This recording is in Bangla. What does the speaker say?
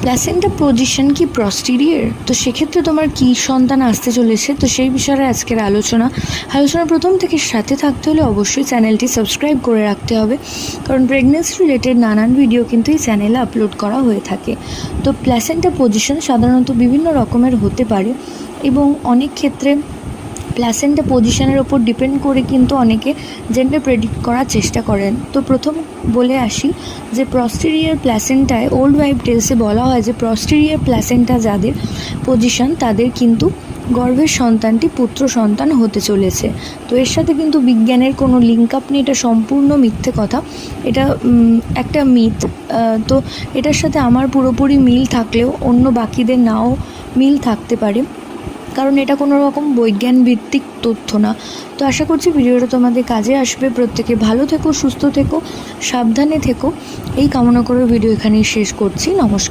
প্ল্যাসেন্টা পজিশন কি প্রস্টিরিয়ার? তো সেক্ষেত্রে তোমার কি সন্তান আসতে চলেছে, তো সেই বিষয়ে আজকের আলোচনা প্রথম থেকে সাথে থাকতে হলে অবশ্যই চ্যানেলটি সাবস্ক্রাইব করে রাখতে হবে, কারণ প্রেগনেন্সি রিলেটেড নানান ভিডিও কিন্তু এই চ্যানেলে আপলোড করা হয়ে থাকে। তো প্ল্যাসেন্টা পজিশন সাধারণত বিভিন্ন রকমের হতে পারে এবং অনেক ক্ষেত্রে প্ল্যাসেন্টা পজিশনের ওপর ডিপেন্ড করে কিন্তু অনেকে জেন্ডার প্রেডিক্ট করার চেষ্টা করেন। তো প্রথম বলে আসি যে প্রস্টেরিয়ার প্ল্যাসেন্টায় ওল্ড ওয়াইফ টেলসে বলা হয় যে প্রস্টেরিয়ার প্ল্যাসেন্টা যাদের পজিশন তাদের কিন্তু গর্ভের সন্তানটি পুত্র সন্তান হতে চলেছে। তো এর সাথে কিন্তু বিজ্ঞানের কোনো লিঙ্ক আপ নেই, এটা সম্পূর্ণ মিথ্যে কথা, এটা একটা মিথ। তো এটার সাথে আমার পুরোপুরি মিল থাকলেও অন্য বাকিদের নাও মিল থাকতে পারে, কারণ এটা কোনো রকম বৈজ্ঞান ভিত্তিক তথ্য না। তো আশা করছি ভিডিওটা তোমাদের কাজে আসবে। প্রত্যেকে ভালো থেকো, সুস্থ থেকো, সাবধানে থেকো, এই কামনা করে ভিডিও এখানেই শেষ করছি। নমস্কার।